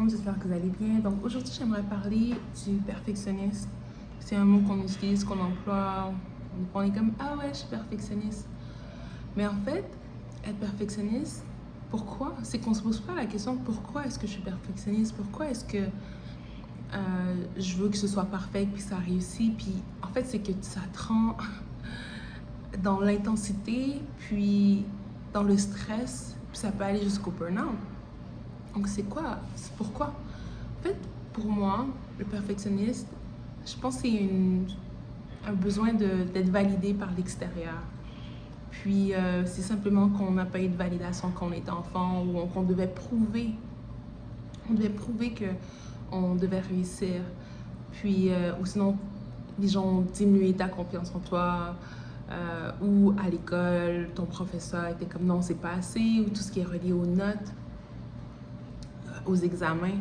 monde, j'espère que vous allez bien. Donc aujourd'hui, j'aimerais parler du perfectionniste. C'est un mot qu'on utilise, qu'on emploie. On est comme, ah ouais, je suis perfectionniste. Mais en fait, être perfectionniste, pourquoi? C'est qu'on se pose pas la question, pourquoi est-ce que je suis perfectionniste? Pourquoi est-ce que je veux que ce soit parfait, puis ça réussit? Puis en fait, c'est que ça te rend dans l'intensité, puis dans le stress, puis ça peut aller jusqu'au burn-out. Donc c'est quoi? C'est pourquoi? En fait, pour moi, le perfectionniste, je pense que c'est un besoin d'être validé par l'extérieur. Puis c'est simplement qu'on n'a pas eu de validation quand on était enfant ou qu'on devait prouver. On devait prouver qu'on devait réussir. Puis, ou sinon, les gens ont diminué ta confiance en toi. Ou à l'école, ton professeur était comme non, c'est pas assez, ou tout ce qui est relié aux notes, aux examens.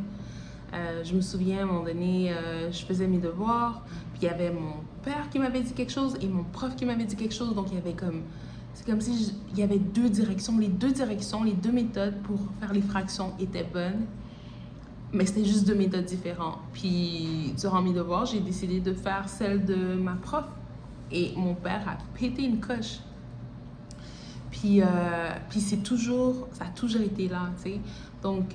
Je me souviens, à un moment donné, je faisais mes devoirs, puis il y avait mon père qui m'avait dit quelque chose et mon prof qui m'avait dit quelque chose. Donc, il y avait comme... C'est comme si il y avait deux directions. Les deux méthodes pour faire les fractions étaient bonnes, mais c'était juste deux méthodes différentes. Puis, durant mes devoirs, j'ai décidé de faire celle de ma prof. Et mon père a pété une coche. Puis ça a toujours été là, tu sais. Donc,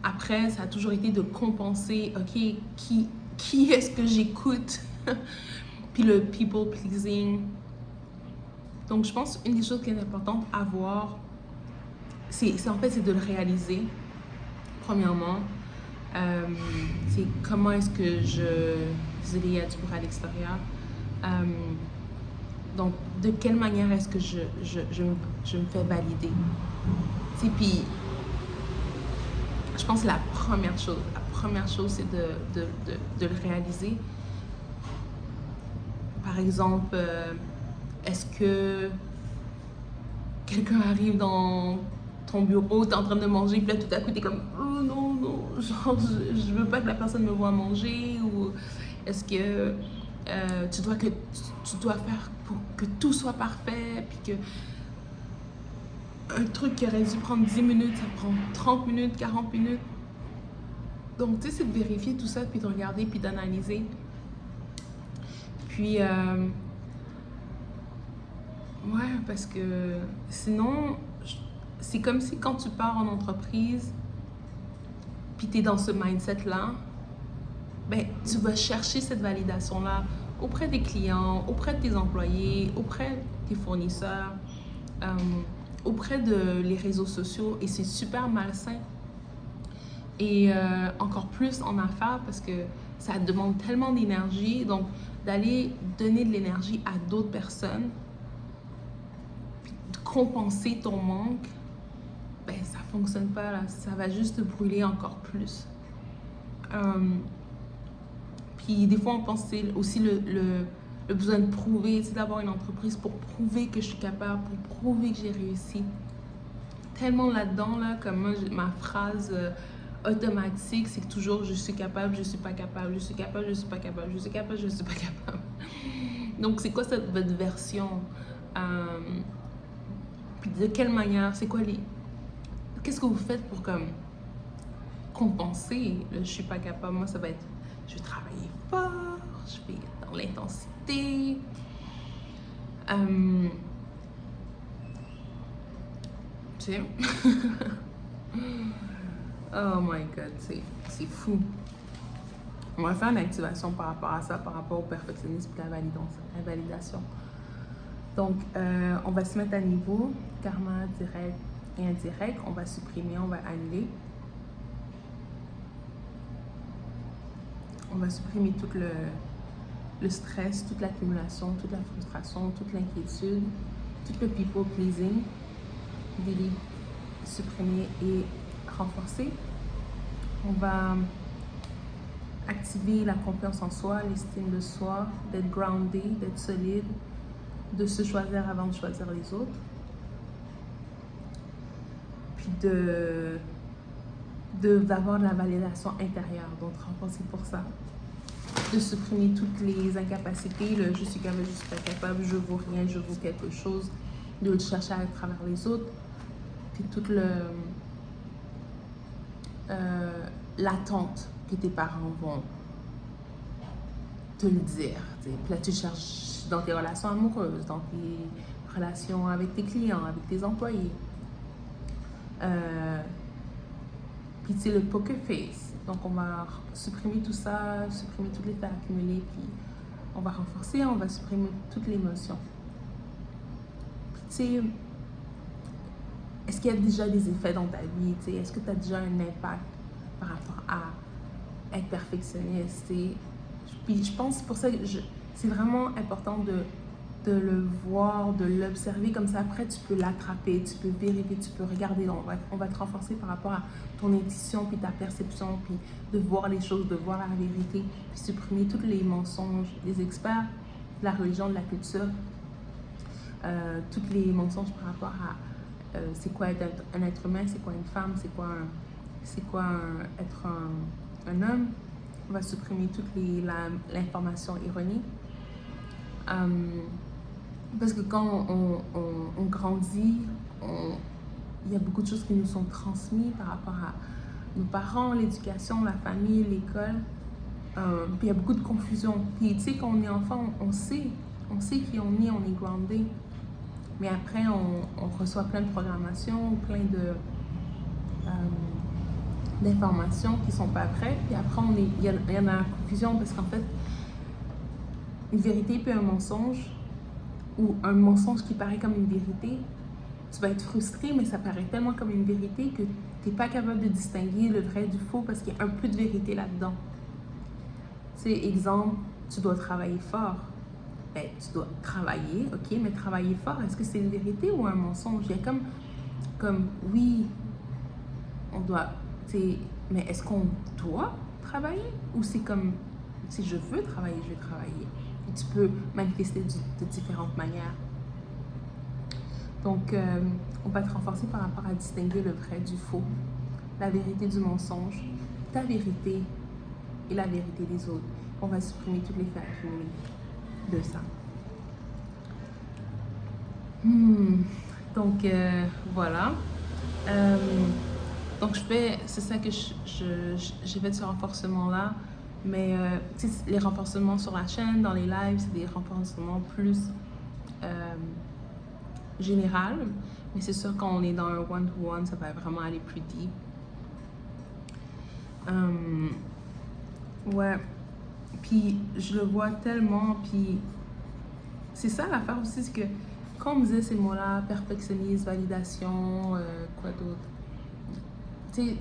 après, ça a toujours été de compenser, OK, qui est-ce que j'écoute? Puis le people pleasing. Donc, je pense une des choses qui est importante à voir, c'est de le réaliser, premièrement. C'est comment est-ce que désolée, il y a du bruit à l'extérieur. Donc, de quelle manière est-ce que je me fais valider? Tu sais, puis, je pense que la première chose, c'est de le réaliser. Par exemple, est-ce que quelqu'un arrive dans ton bureau, t'es en train de manger, puis là, tout à coup, t'es comme « Oh non, genre, je veux pas que la personne me voie manger » ou est-ce que tu dois faire pour que tout soit parfait, puis que un truc qui aurait dû prendre 10 minutes, ça prend 30 minutes, 40 minutes. Donc, tu sais, c'est de vérifier tout ça, puis de regarder, puis d'analyser. Puis, ouais, parce que sinon, c'est comme si quand tu pars en entreprise, puis tu es dans ce mindset-là, ben, tu vas chercher cette validation-là auprès des clients, auprès de tes employés, auprès de tes fournisseurs, auprès de les réseaux sociaux, et c'est super malsain. Et encore plus en affaires parce que ça demande tellement d'énergie. Donc, d'aller donner de l'énergie à d'autres personnes, puis de compenser ton manque, ben ça fonctionne pas là. Ça va juste te brûler encore plus. Puis des fois, on pense aussi le besoin de prouver, c'est d'avoir une entreprise pour prouver que je suis capable, pour prouver que j'ai réussi. Tellement là-dedans, là, comme moi, ma phrase automatique, c'est que toujours je suis capable, je suis pas capable, je suis capable, je suis pas capable, je suis capable, je suis pas capable. Donc, c'est quoi votre version? Puis de quelle manière? C'est quoi Qu'est-ce que vous faites pour comme compenser le je suis pas capable? Moi, ça va être je vais travailler fort, je vais dans l'intensité. Tu sais? Oh my god, c'est fou. On va faire une activation par rapport à ça, par rapport au perfectionnisme et la validation. Donc, on va se mettre à niveau, karma direct et indirect. On va supprimer, on va annuler. On va supprimer tout le stress, toute l'accumulation, toute la frustration, toute l'inquiétude, tout le people pleasing. Delete, supprimer et renforcer. On va activer la confiance en soi, l'estime de soi, d'être groundé, d'être solide, de se choisir avant de choisir les autres. Puis d'avoir de la validation intérieure, donc renforcer pour ça. De supprimer toutes les incapacités, le je suis capable, je suis pas capable, je vaux rien, je vaux quelque chose, de le chercher à travers les autres. Puis tout l'attente que tes parents vont te le dire. Puis là, tu cherches dans tes relations amoureuses, dans tes relations avec tes clients, avec tes employés. Puis tu sais, le poker face. Donc on va supprimer tout ça, supprimer toutes les faits accumulés, puis on va renforcer, on va supprimer toute l'émotion. Puis tu sais, est-ce qu'il y a déjà des effets dans ta vie? Tu sais, est-ce que tu as déjà un impact par rapport à être perfectionniste? T'sais? Puis je pense pour ça que c'est vraiment important de le voir, de l'observer, comme ça après tu peux l'attraper, tu peux vérifier, tu peux regarder, on va te renforcer par rapport à ton intuition, puis ta perception, puis de voir les choses, de voir la vérité, puis supprimer tous les mensonges. Les experts de la religion, de la culture, tous les mensonges par rapport à c'est quoi être un être humain, c'est quoi une femme, c'est quoi être un homme. On va supprimer toute l'information erronée. Parce que quand on grandit, il y a beaucoup de choses qui nous sont transmises par rapport à nos parents, l'éducation, la famille, l'école. Puis il y a beaucoup de confusion. Puis tu sais, quand on est enfant, on sait qui on est groundé. Mais après, on reçoit plein de programmations, plein d'informations qui ne sont pas vraies. Puis après, il y en a la confusion parce qu'en fait, une vérité puis un mensonge, ou un mensonge qui paraît comme une vérité, tu vas être frustré, mais ça paraît tellement comme une vérité que tu n'es pas capable de distinguer le vrai du faux parce qu'il y a un peu de vérité là-dedans. Tu sais, exemple, tu dois travailler fort. Ben, tu dois travailler, ok, mais travailler fort, est-ce que c'est une vérité ou un mensonge? Il y a comme oui, on doit, tu sais, mais est-ce qu'on doit travailler? Ou c'est comme, si je veux travailler, je vais travailler. Et tu peux manifester de différentes manières. Donc, on va te renforcer par rapport à distinguer le vrai du faux, la vérité du mensonge, ta vérité et la vérité des autres. On va supprimer toutes les faits accumulés de ça. Donc, voilà. Donc, c'est ça que j'ai fait ce renforcement-là. Mais les renforcements sur la chaîne, dans les lives, c'est des renforcements plus général. Mais c'est sûr, quand on est dans un one-to-one, ça va vraiment aller plus deep. Ouais. Puis je le vois tellement. Puis c'est ça l'affaire aussi, c'est que quand on me disait ces mots-là, perfectionniste, validation, quoi d'autre, tu sais,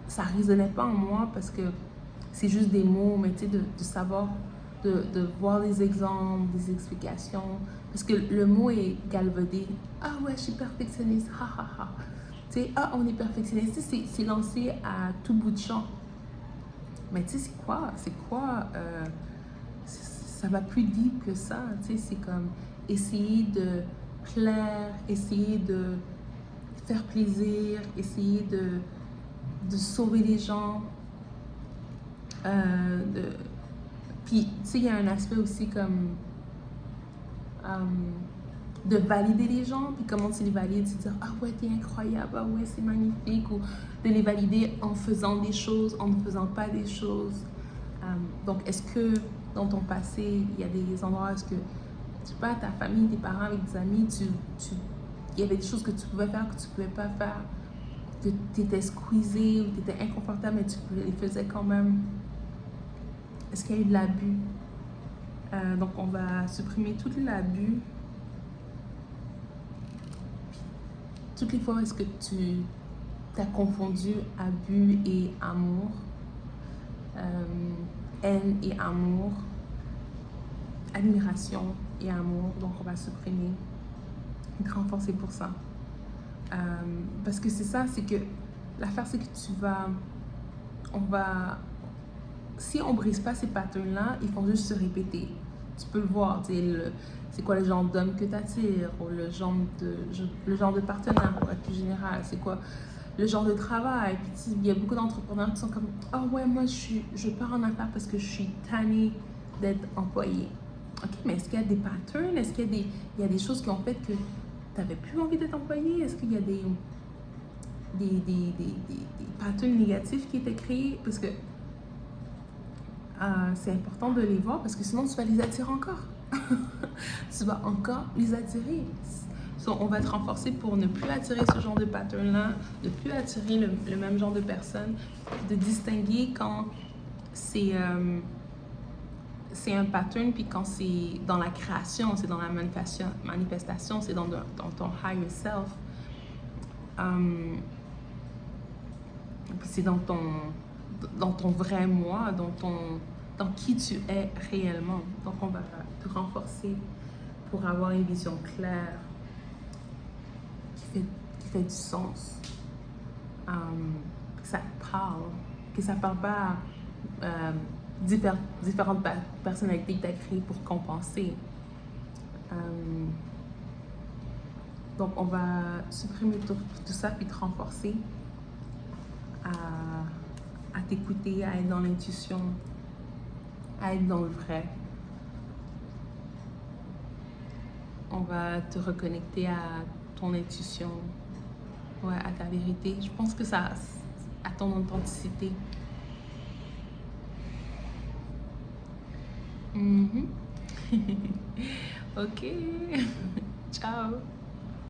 ça résonnait pas en moi parce que c'est juste des mots, mais tu sais, de savoir, de voir des exemples, des explications. Parce que le mot est galvaudé. Ah ouais, je suis perfectionniste, ha ha ha. Tu sais, ah, on est perfectionniste, c'est lancé à tout bout de champ. Mais tu sais, c'est quoi? Ça va plus deep que ça. Tu sais, c'est comme essayer de plaire, essayer de faire plaisir, essayer de sauver les gens. Puis, tu sais, il y a un aspect aussi comme de valider les gens, puis comment tu les valides, c'est de dire « Ah ouais, t'es incroyable, ah ouais, c'est magnifique », ou de les valider en faisant des choses, en ne faisant pas des choses. Donc, est-ce que dans ton passé, il y a des endroits où est-ce que, tu sais pas, ta famille, tes parents, avec des amis, il y avait des choses que tu pouvais faire, que tu pouvais pas faire, que tu étais squeezé, ou tu étais inconfortable, mais tu les faisais quand même. Est-ce qu'il y a eu de l'abus? Donc, on va supprimer tout l'abus. Toutes les fois où est-ce que tu as confondu abus et amour, haine et amour, admiration et amour, donc on va supprimer et renforcer pour ça. Parce que c'est ça, c'est que l'affaire, c'est que si on brise pas ces patterns-là, ils vont juste se répéter. Tu peux le voir, c'est quoi le genre d'homme que tu attires, ou le genre de partenaire, pour être plus général, c'est quoi le genre de travail. Puis il y a beaucoup d'entrepreneurs qui sont comme « Ah ouais, moi je pars en affaires parce que je suis tannée d'être employée. » Ok, mais est-ce qu'il y a des patterns? Est-ce qu'il y a des choses qui ont fait que tu n'avais plus envie d'être employée? Est-ce qu'il y a des patterns négatifs qui étaient créés, parce que c'est important de les voir, parce que sinon tu vas les attirer encore. Tu vas encore les attirer. So, on va te renforcer pour ne plus attirer ce genre de pattern-là, ne plus attirer le même genre de personnes, de distinguer quand c'est un pattern, puis quand c'est dans la création, c'est dans la manifestation, c'est dans ton higher self. Puis c'est dans ton vrai moi, dans qui tu es réellement. Donc on va te renforcer pour avoir une vision claire qui fait du sens, que ça te parle, que ça ne parle pas différentes personnalités que tu as créées pour compenser. Donc on va supprimer tout ça puis te renforcer à t'écouter, à être dans l'intuition, à être dans le vrai. On va te reconnecter à ton intuition, ouais, à ta vérité. Je pense que ça, à ton authenticité. Ok. Ciao.